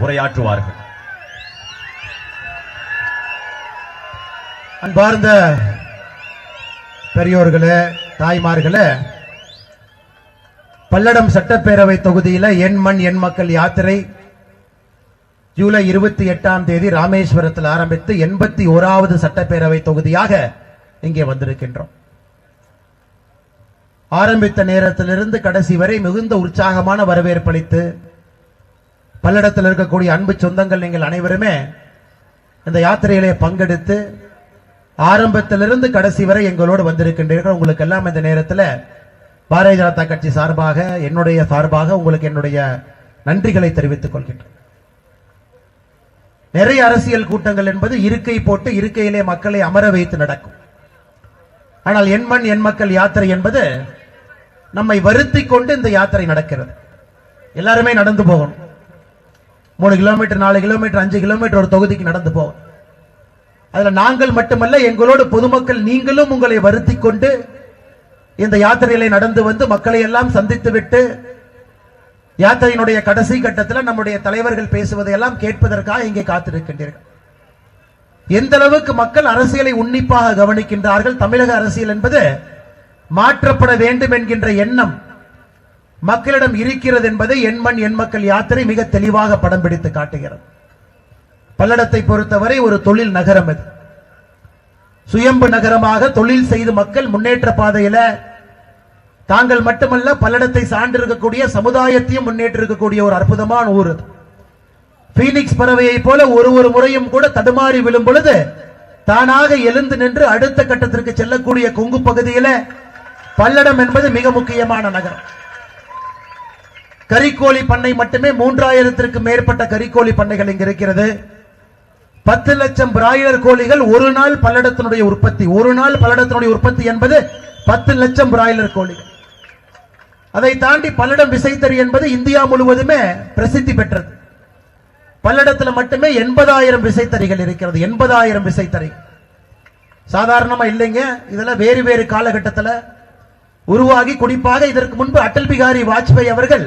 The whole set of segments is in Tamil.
உரையாற்றுவார்கள். அன்பார்ந்த பெரியோர்களே, தாய்மார்களே, பல்லடம் சட்டப்பேரவை தொகுதியில என் மண் என் மக்கள் யாத்திரை ஜூலை 28ஆம் தேதி ராமேஸ்வரத்தில் ஆரம்பித்து 81வது சட்டப்பேரவை தொகுதியாக இங்கே வந்திருக்கின்றோம். ஆரம்பித்த நேரத்திலிருந்து கடைசி வரை மிகுந்த உற்சாகமான வரவேற்பளித்து பல்லடத்தில் இருக்கக்கூடிய அன்பு சொந்தங்கள் நீங்கள் அனைவருமே இந்த யாத்திரையிலே பங்கெடுத்து ஆரம்பத்திலிருந்து கடைசி வரை எங்களோடு வந்திருக்கின்றீர்கள். உங்களுக்கு எல்லாம் இந்த நேரத்தில் பாரதிய ஜனதா கட்சி சார்பாக என்னுடைய சார்பாக உங்களுக்கு என்னுடைய நன்றிகளை தெரிவித்துக் கொள்கின்றேன். நிறைய அரசியல் கூட்டங்கள் என்பது இருக்கை போட்டு இருக்கையிலே மக்களை அமர வைத்து நடக்கும். ஆனால் என் மண் என் மக்கள் யாத்திரை என்பது நம்மை வருத்தி கொண்டு இந்த யாத்திரை நடக்கிறது. எல்லாருமே நடந்து போகணும். 3 கிலோமீட்டர் 4 கிலோமீட்டர் 5 கிலோமீட்டர் ஒரு தொகுதிக்கு நடந்து போகும். அதுல நாங்கள் மட்டுமல்ல, எங்களோடு பொதுமக்கள் நீங்களும் உங்களை வருத்தி கொண்டு இந்த யாத்திரையிலே நடந்து வந்து மக்களை எல்லாம் சந்தித்து விட்டு யாத்திரையினுடைய கடைசி கட்டத்தில் நம்முடைய தலைவர்கள் பேசுவதையெல்லாம் கேட்பதற்காக இங்கே காத்திருக்கின்றீர்கள். எந்த அளவுக்கு மக்கள் அரசியலை உன்னிப்பாக கவனிக்கின்றார்கள். தமிழக அரசியல் என்பது மாற்றப்பட வேண்டும் என்கின்ற எண்ணம் மக்களிடம் இருக்கிறது என்பதை என் மண் என் மக்கள் யாத்திரை மிக தெளிவாக படம் பிடித்து காட்டுகிறது. பல்லடத்தை பொறுத்தவரை ஒரு தொழில் நகரம், இது சுயம்பு நகரமாக தொழில் செய்து மக்கள் முன்னேற்ற பாதையில தாங்கள் மட்டுமல்ல பல்லடத்தை சார்ந்திருக்கக்கூடிய சமுதாயத்தையும் முன்னேற்றிருக்கக்கூடிய ஒரு அற்புதமான ஊர். பீனிக்ஸ் பறவையை போல ஒரு முறையும் கூட தடுமாறி விழும் பொழுது தானாக எழுந்து நின்று அடுத்த கட்டத்திற்கு செல்லக்கூடிய கொங்கு பகுதியில பல்லடம் என்பது மிக முக்கியமான நகரம். கறிக்கோழி பண்ணை மட்டுமே 3000த்திற்கு மேற்பட்ட கறிக்கோழி பண்ணைகள் இங்கு இருக்கிறது. 10 லட்சம் பிராய்லர் கோழிகள் ஒரு நாள் பல்லடத்தினுடைய உற்பத்தி. ஒரு நாள் பல்லடத்தினுடைய உற்பத்தி என்பது 10 லட்சம் பிராய்லர் கோழிகள். அதை தாண்டி பல்லடம் விசைத்தறி என்பது இந்தியா முழுவதுமே பிரசித்தி பெற்றது. பல்லடத்தில் மட்டுமே 80,000 விசைத்தறிகள் இருக்கிறது. 80,000 விசைத்தறி சாதாரணமா இல்லைங்க. இதெல்லாம் வேறு வேறு காலகட்டத்தில் உருவாகி, குறிப்பாக இதற்கு முன்பு அடல் பிகாரி வாஜ்பாய் அவர்கள்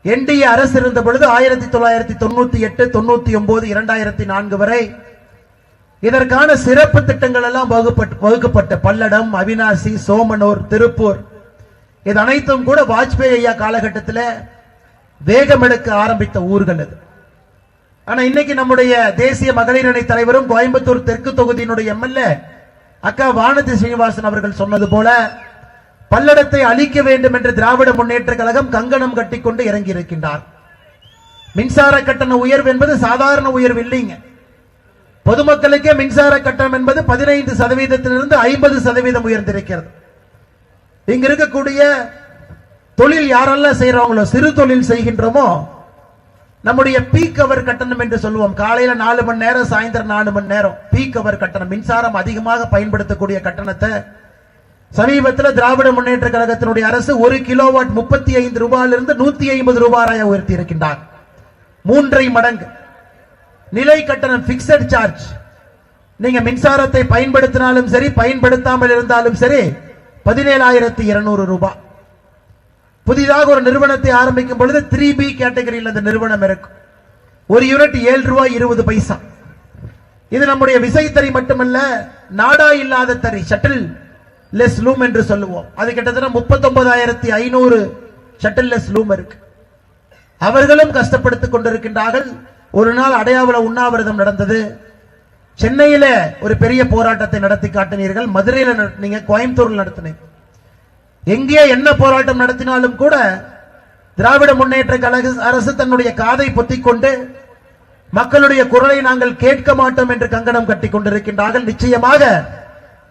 என்டிஏ அரசு இருந்த பொழுது 1998, 99, 2004 வரை இதற்கான சிறப்பு திட்டங்கள் எல்லாம் வகுக்கப்பட்ட பல்லடம், அவினாசி, சோமனூர், திருப்பூர் இது அனைத்தும் கூட வாஜ்பாய் ஐயா காலகட்டத்தில் வேகம் எடுக்க ஆரம்பித்த ஊர்கள் இது. ஆனா இன்னைக்கு நம்முடைய தேசிய மகளிர் அணி தலைவரும் கோயம்புத்தூர் தெற்கு தொகுதியினுடைய எம்எல்ஏ அக்கா வானதி சீனிவாசன் அவர்கள் சொன்னது போல பல்லடத்தை அழிக்க வேண்டும் என்று திராவிட முன்னேற்ற கழகம் கங்கணம் கட்டிக்கொண்டு இறங்கி இருக்கின்றார். மின்சார கட்டண உயர்வு என்பது சாதாரண உயர்வு இல்லைங்க. பொதுமக்களுக்கே மின்சார கட்டணம் என்பது 15%இலிருந்து 50% உயர்ந்திருக்கிறது. இங்க இருக்கக்கூடிய தொழில் யாரெல்லாம் செய்யறவங்களோ, சிறு தொழில் செய்கின்றோமோ, நம்முடைய பீக் அவர் கட்டணம் என்று சொல்லுவோம். காலையில 4 மணி நேரம், சாயந்தரம் 4 மணி நேரம் பீக் அவர் கட்டணம், மின்சாரம் அதிகமாக பயன்படுத்தக்கூடிய கட்டணத்தை சமீபத்தில் திராவிட முன்னேற்ற கழகத்தினுடைய அரசு 1 கிலோவாட் 35 ரூபாயிலிருந்து 150 ரூபாய் உயர்த்தி இருக்கின்றார். 3 மடங்கு. நிலை கட்டணம் பிக்சட் சார்ஜ், நீங்க மின்சாரத்தை பயன்படுத்தினாலும் சரி பயன்படுத்தாமல் இருந்தாலும் சரி 17,200 ரூபாய். புதிதாக ஒரு நிறுவனத்தை ஆரம்பிக்கும் பொழுது 3B கேட்டகரியில் அந்த நிறுவனம் இருக்கும். ஒரு யூனிட் 7 ரூபாய் 20 பைசா. இது நம்முடைய விசைத்தறி மட்டுமல்ல, நாடா இல்லாத தறி, ஷட்டில் லெஸ் லூம் என்று சொல்லுவோம். அது கிட்டத்தட்ட 39,500 ஷட்டில் லெஸ் லூம் இருக்கு. அவர்களும் கஷ்டப்படுத்திக் கொண்டிருக்கின்றார்கள். ஒரு நாள் அடையாள உண்ணாவிரதம் நடந்தது. சென்னையில ஒரு பெரிய போராட்டத்தை நடத்தி காட்டினீர்கள், மதுரையில் நடத்தினீங்க, கோயம்புத்தூரில் நடத்தினீங்க. எங்கே என்ன போராட்டம் நடத்தினாலும் கூட திராவிட முன்னேற்ற கழக அரசு தன்னுடைய காதை பொத்திக் கொண்டு மக்களுடைய குரலை நாங்கள் கேட்க மாட்டோம் என்று கங்கணம் கட்டிக் கொண்டிருக்கின்றார்கள். நிச்சயமாக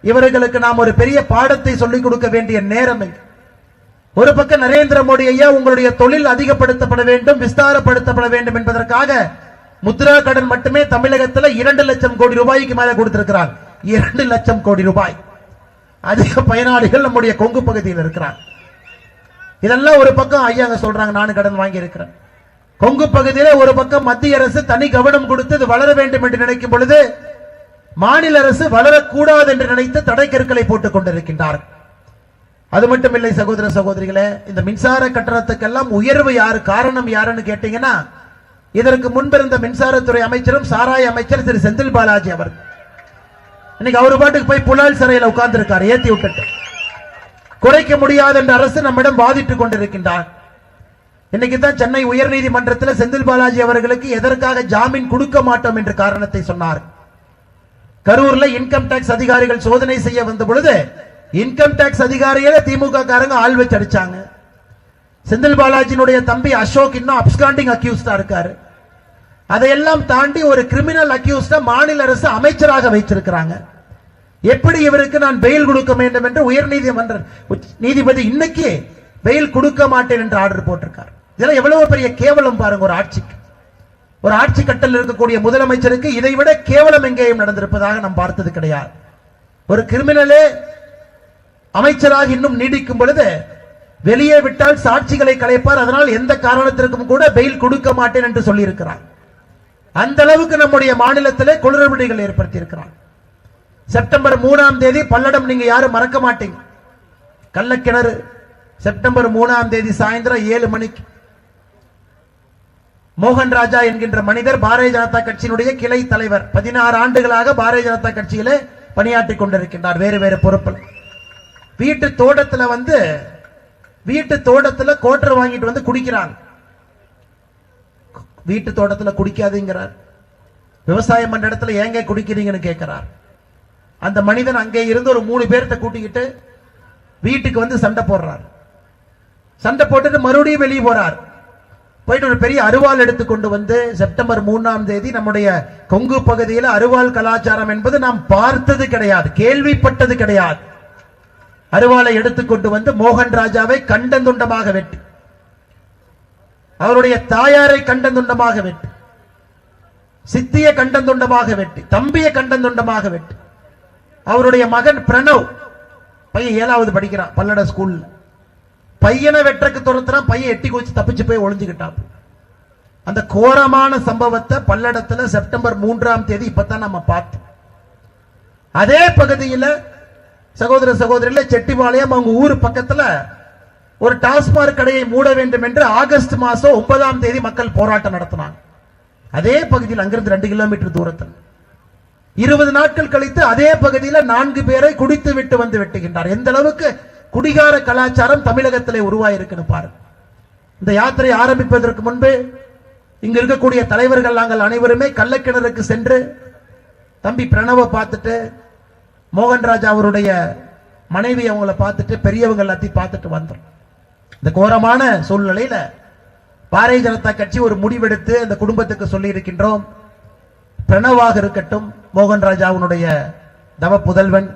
இவர்களுக்கு நாம் ஒரு பெரிய பாடத்தை சொல்லிக் கொடுக்க வேண்டிய நேரம். ஒரு பக்கம் நரேந்திர மோடி ஐயா உங்களுடைய தொழில் அதிகப்படுத்தப்பட வேண்டும், விஸ்தாரப்படுத்தப்பட வேண்டும் என்பதற்காக முத்ரா கடன் மட்டுமே தமிழகத்தில் 2 லட்சம் கோடி ரூபாய்க்கு மேல கொடுத்திருக்கிறார். 2 லட்சம் கோடி ரூபாய். அதிக பயனாளிகள் நம்முடைய கொங்கு பகுதியில் இருக்கிறார். இதெல்லாம் ஒரு பக்கம் ஐயா சொல்றாங்க, நான் கடன் வாங்கி இருக்கிறேன். கொங்கு பகுதியில ஒரு பக்கம் மத்திய அரசு தனி கவனம் கொடுத்து வளர வேண்டும் என்று நினைக்கும் பொழுது மாநில அரசு வளரக்கூடாது என்று நினைத்து தடை கற்களை போட்டுக் கொண்டிருக்கின்றார். அது மட்டுமில்லை சகோதர சகோதரிகளே, இந்த மின்சார கட்டணத்துக்கெல்லாம் உயர்வு யாரு, காரணம் யாருன்னு கேட்டீங்கன்னா இதற்கு முன்பிருந்த மின்சாரத்துறை அமைச்சரும் சாராய அமைச்சர் திரு செந்தில் பாலாஜி அவர் இன்னைக்கு அவரு பாட்டுக்கு போய் புலால் சிறையில் உட்கார்ந்து இருக்காரு, ஏத்தி விட்டுட்டு. குறைக்க முடியாது என்ற அரசு நம்மிடம் வாதிட்டுக் கொண்டிருக்கின்றார். இன்னைக்கு தான் சென்னை உயர்நீதிமன்றத்தில் செந்தில் பாலாஜி அவர்களுக்கு எதற்காக ஜாமீன் கொடுக்க மாட்டோம் என்ற காரணத்தை சொன்னார். கரூர்ல இன்கம் டாக்ஸ் அதிகாரிகள் சோதனை செய்ய வந்த பொழுது இன்கம் டாக்ஸ் அதிகாரிகளை திமுக காரங்க ஆள் வச்சு அடிச்சாங்க. செந்தில் பாலாஜியினுடைய தம்பி அசோக் இன்னும் அப்ஸ்காண்டிங் அக்யூஸ்டா இருக்காரு. அதையெல்லாம் தாண்டி ஒரு கிரிமினல் அக்யூஸ்டா மாநில அரசு அமைச்சராக வைத்திருக்கிறாங்க. எப்படி இவருக்கு நான் பெயில் கொடுக்க வேண்டும் என்று உயர்நீதிமன்ற நீதிபதி இன்னைக்கு பெயில் கொடுக்க மாட்டேன் என்று ஆர்டர் போட்டிருக்கார். இதெல்லாம் எவ்வளவு பெரிய கேவலம் பாருங்க. ஒரு ஆட்சிக்கு, ஒரு ஆட்சி கட்டத்தில் இருக்கக்கூடிய முதலமைச்சருக்கு இதைவிட கேவலம் எங்கேயும் நடந்திருப்பதாக நாம் பார்த்தது கிடையாது. ஒரு கிரிமினலே அமைச்சராக இன்னும் நீடிக்கும் பொழுது வெளியே விட்டால் சாட்சிகளை கலைப்பார், அதனால் எந்த காரணத்திற்கும் கூட பெயில் கொடுக்க மாட்டேன் என்று சொல்லி இருக்கிறார். அந்த அளவுக்கு நம்முடைய மாநிலத்திலே குளறுபடிகள் ஏற்படுத்தி இருக்கிறார். செப்டம்பர் 3ஆம் தேதி பல்லடம் நீங்க யாரும் மறக்க மாட்டீங்க. கள்ளக்கிணறு செப்டம்பர் 3ஆம் தேதி சாயந்தரம் 7 மணிக்கு மோகன் ராஜா என்கின்ற மனிதர் பாரதிய ஜனதா கட்சியினுடைய கிளை தலைவர், 16 ஆண்டுகளாக பாரதிய ஜனதா கட்சியிலே பணியாற்றிக் கொண்டிருக்கின்றார். வேறு வேறு பொறுப்பில் வீட்டு தோட்டத்தில் கோட்டர் வாங்கிட்டு வந்து குடிக்கிறாங்க. வீட்டு தோட்டத்தில் குடிக்காதீங்கிறார். விவசாயம் பண்ற இடத்துல ஏங்க குடிக்கிறீங்கன்னு கேட்கிறார். அந்த மனிதன் அங்கே இருந்து ஒரு 3 பேர்த்த கூட்டிக்கிட்டு வீட்டுக்கு வந்து சண்டை போடுறார். சண்டை போட்டுட்டு மறுபடியும் வெளியே போறார். போயிட்டு ஒரு பெரிய அருவாள் எடுத்துக்கொண்டு வந்து செப்டம்பர் 3ஆம் தேதி நம்முடைய கொங்கு பகுதியில் அருவாள் கலாச்சாரம் என்பது நாம் பார்த்தது கிடையாது, கேள்விப்பட்டது கிடையாது. அருவாளை எடுத்துக்கொண்டு வந்து மோகன் ராஜாவை கண்டந்துண்டமாக வெட்டி, அவருடைய தாயாரை கண்டந்துண்டமாக வெட்டி, சித்திய கண்டந்துண்டமாக வெட்டி, தம்பிய கண்டந்துண்டமாக வெட்டி, அவருடைய மகன் பிரணவ் பையன் 7வது படிக்கிறான் பல்லட ஸ்கூல்ல, பையனை வெட்டக்கு துரத்துறான். பையன் எட்டி குச்சி தப்பிச்சு போய் ஒளிஞ்சுக்கிட்டான். அந்த கோரமான சம்பவத்தை பல்லடத்துல செப்டம்பர் 3ஆம் தேதி இப்பதான் நம்ம பார்த்தோம். அதே பகுதியில் சகோதர சகோதரில செட்டிபாளையம் அவங்க ஊர் பக்கத்துல ஒரு டாஸ்மாக் கடையை மூட வேண்டும் என்று ஆகஸ்ட் மாசம் 9ஆம் தேதி மக்கள் போராட்டம் நடத்தினாங்க. அதே பகுதியில் அங்கிருந்து 2 கிலோமீட்டர் தூரத்தில் 20 நாட்கள் கழித்து அதே பகுதியில் 4 பேரை குடித்து விட்டு வந்து வெட்டுகின்றார். எந்த அளவுக்கு குடிகார கலாச்சாரம் தமிழகத்திலே உருவாயிருக்குன்னு பாருங்க. இந்த யாத்திரை ஆரம்பிப்பதற்கு முன்பு இங்க இருக்கக்கூடிய தலைவர்கள் நாங்கள் அனைவருமே கள்ளக்கிணறுக்கு சென்று தம்பி பிரணவ பார்த்துட்டு, மோகன்ராஜ் அவருடைய மனைவி அவங்கள பார்த்துட்டு, பெரியவங்க எல்லாத்தையும் பார்த்துட்டு வந்தோம். இந்த கோரமான சூழ்நிலையில பாரதிய ஜனதா கட்சி ஒரு முடிவெடுத்து அந்த குடும்பத்துக்கு சொல்லி இருக்கின்றோம், பிரணவாக இருக்கட்டும், மோகன்ராஜ் அவனுடைய தவ புதல்வன்,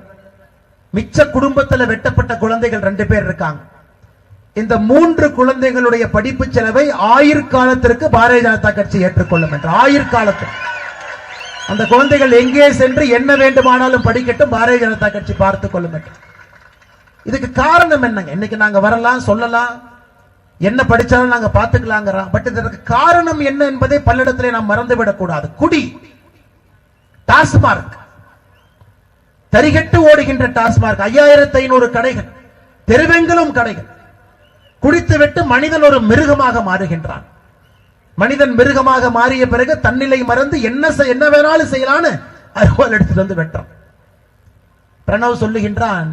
மிச்ச குடும்பத்தில் வெட்டப்பட்ட குழந்தைகள் 2 பேர் இருக்காங்க. இந்த 3 குழந்தைகளுடைய படிப்பு செலவை ஆயுட்காலத்திற்கு பாரதிய ஜனதா கட்சி ஏற்றுக்கொள்ளும் என்று. ஆயுட்காலத்தில் அந்த குழந்தைகள் எங்கே சென்று என்ன வேண்டுமானாலும் படிக்கட்டும், பாரதிய ஜனதா கட்சி பார்த்துக் கொள்ளும் என்று. இதுக்கு காரணம் என்னங்க? இன்னைக்கு நாங்க வரலாம், சொல்லலாம், என்ன படிச்சாலும் நாங்க பார்த்துக்கலாங்கிறோம். பட் இதற்கு காரணம் என்ன என்பதை பல்லடத்திலே நாம் மறந்துவிடக் கூடாது. குடி, டாஸ்மார்க், தரிகட்டு ஓடுகின்ற டாஸ்மார்க், 5500 கடைகள், தெருவெங்கிலும் கடைகள். குடித்துவிட்டு மனிதன் ஒரு மிருகமாக மாறுகின்றான். மனிதன் மிருகமாக மாறிய பிறகு தன்னிலை மறந்து என்ன வேணாலும் செய்யலான்னு அருவாள் எடுத்துட்டு வந்து வெட்டான். பிரணவ் சொல்லுகின்றான்,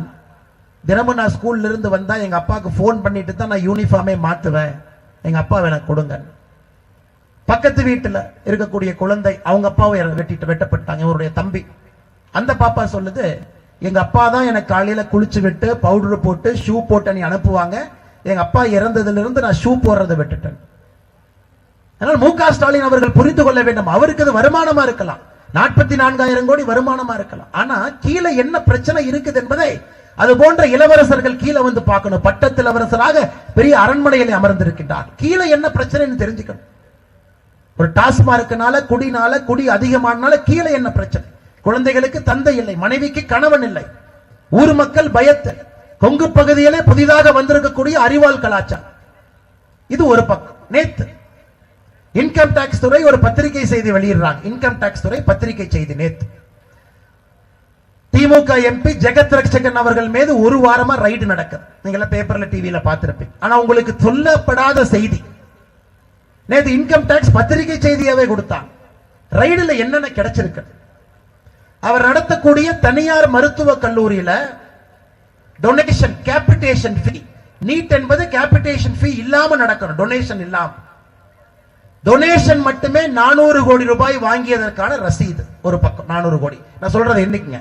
தினமும் நான் ஸ்கூல்ல இருந்து வந்தா எங்க அப்பாவுக்கு போன் பண்ணிட்டு தான் நான் யூனிஃபார்மே மாத்துவேன், எங்க அப்பா எனக்கு கொடுங்க. பக்கத்து வீட்டுல இருக்கக்கூடிய குழந்தை அவங்க அப்பாவை வெட்டப்பட்டாங்க, இவருடைய தம்பி. அந்த பாப்பா சொல்லுது, எங்க அப்பா தான் எனக்கு காலையில குளிச்சு விட்டு பவுடர் போட்டு ஷூ போட்டு நீ அனுப்புவாங்க, எங்க அப்பா இறந்ததுல இருந்து நான் ஷூ போடுறதை விட்டுட்டேன். அதனால் மு க ஸ்டாலின் அவர்கள் புரிந்து கொள்ள வேண்டும், அவருக்கு அது வருமானமா இருக்கலாம், 44,000 கோடி வருமானமா இருக்கலாம். ஆனா கீழே என்ன பிரச்சனை இருக்குது என்பதை அது போன்ற இளவரசர்கள் கீழே வந்து பார்க்கணும். பட்டத்து இளவரசராக பெரிய அரண்மனையில் அமர்ந்திருக்கின்றார். கீழே என்ன பிரச்சனைன்னு தெரிஞ்சுக்கணும். ஒரு டாஸ்மார்க்னால, குடினால, குடி அதிகமானால கீழே என்ன பிரச்சனை? குழந்தைகளுக்கு தந்தை இல்லை, மனைவிக்கு கணவன் இல்லை, ஊர் மக்கள் பயத்து. கொங்கு பகுதியிலே புதிதாக வந்திருக்கக்கூடிய அறிவால் கலாச்சாரம். இது ஒரு பக்கம். நேத்து இன்கம் டாக்ஸ் துறை ஒரு பத்திரிகை செய்தி வெளியிடுறாங்க. இன்கம் டாக்ஸ் துறை பத்திரிகை செய்தி நேத்து திமுக எம்பி ஜெகத் ரட்சகன் அவர்கள் மீது 1 வாரமா ரைடு நடக்குது. நீங்க பேப்பர்ல டிவியில பார்த்திருப்பீங்க. ஆனா உங்களுக்கு சொல்லப்படாத செய்தி, நேத்து இன்கம் டாக்ஸ் பத்திரிகை செய்தியாவே கொடுத்தான். ரைடுல என்னென்ன கிடைச்சிருக்கு. அவர் நடத்தக்கூடிய தனியார் மருத்துவக் கல்லூரியில டொனேஷன் கேபிடேஷன் ஃபீ, நீட் என்பது கேபிடேஷன் ஃபீ இல்லாம நடக்கணும், டொனேஷன் இல்லாம. டொனேஷன் மட்டுமே 400 கோடி ரூபாய் வாங்கியதற்கான ரசீது ஒரு பக்கம். 400 கோடி நான் சொல்றது என்னைக்குங்க,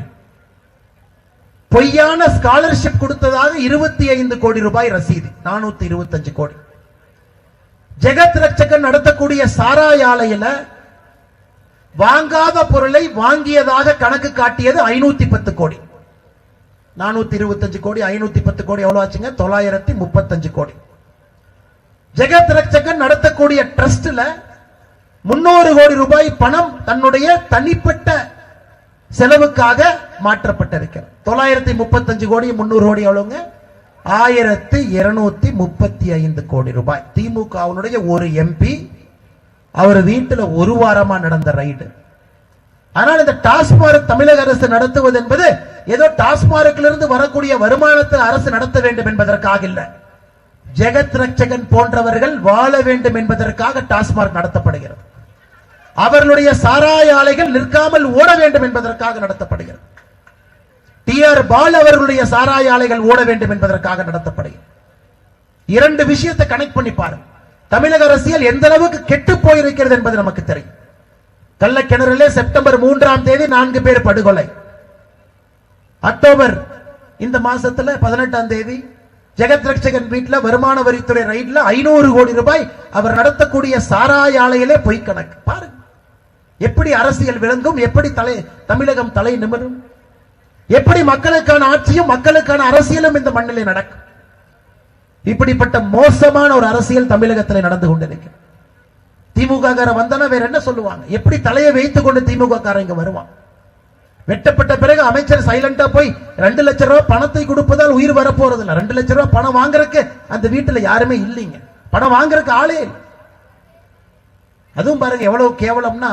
பொய்யான ஸ்காலர்ஷிப் கொடுத்ததாக 25 கோடி ரூபாய் ரசீது, 425 கோடி. ஜெகத் ரட்சகன் நடத்தக்கூடிய சாராய ஆலையில வாங்காத பொருளை வாங்கியதாக கணக்கு காட்டியது 510 கோடி. 425 கோடி 510 கோடி எவ்வளவு ஆச்சுங்க? 935 கோடி. ஜெகத் ரட்சகன் நடத்தக்கூடிய ட்ரஸ்ட்ல 300 கோடி ரூபாய் பணம் தன்னுடைய தனிப்பட்ட செலவுக்காக மாற்றப்பட்டிருக்கிறது. 935 கோடி 300 கோடி எவ்வளவுங்க? 1235 கோடி ரூபாய். திமுகவினுடைய ஒரு எம்பி அவர் வீட்டில் ஒரு வாரமா நடந்த ரைடு. ஆனால் இந்த டாஸ்மார்க் தமிழக அரசு நடத்துவது என்பது ஏதோ டாஸ்மார்க்கிலிருந்து வரக்கூடிய வருமானத்தை அரசு நடத்த வேண்டும் என்பதற்காக இல்ல, ஜெகத் ரட்சகன் போன்றவர்கள் வாழ வேண்டும் என்பதற்காக டாஸ்மார்க் நடத்தப்படுகிறது. அவர்களுடைய சாராய ஆலைகள் நிற்காமல் ஓட வேண்டும் என்பதற்காக நடத்தப்படுகிறது. டி.ஆர். பால் அவர்களுடைய சாராய ஆலைகள் ஓட வேண்டும் என்பதற்காக நடத்தப்படுகிறது. இரண்டு விஷயத்தை கனெக்ட் பண்ணி பாருங்க. தமிழக அரசியல் எந்த அளவுக்கு கெட்டு போயிருக்கிறது என்பது நமக்கு தெரியும். கள்ளக்கிணறிலே செப்டம்பர் 3ஆம் தேதி 4 பேர் படுகொலை. அக்டோபர் இந்த மாசத்துல 18ஆம் தேதி ஜெகத் ரட்சகன் வீட்டில் வருமான வரித்துறை ரைட்ல 500 கோடி ரூபாய் அவர் நடத்தக்கூடிய சாராய ஆலையிலே பொய் கணக்கு. பாருங்க எப்படி அரசியல் விளங்கும், எப்படி தமிழகம் தலை நிமிரும், எப்படி மக்களுக்கான ஆட்சியும் மக்களுக்கான அரசியலும் இந்த மண்ணிலே நடக்கும். இப்படிப்பட்ட மோசமான ஒரு அரசியல் தமிழகத்தில் நடந்து கொண்டிருக்கிறது. திமுக வந்தனா வேற என்ன சொல்லுவாங்க? எப்படி தலையை வைத்துக் கொண்டு திமுக இங்க வருவான்? வெட்டப்பட்ட பிறகு அமைச்சர் சைலண்டா போய் 2 லட்சம் ரூபாய் பணத்தை கொடுப்பதால் உயிர் வரப்போறது இல்ல. 2 லட்சம் ரூபாய் பணம் வாங்குறதுக்கு அந்த வீட்டுல யாருமே இல்லைங்க, பணம் வாங்குறதுக்கு ஆளே இல்லை. அதுவும் பாருங்க எவ்வளவு கேவலம்னா,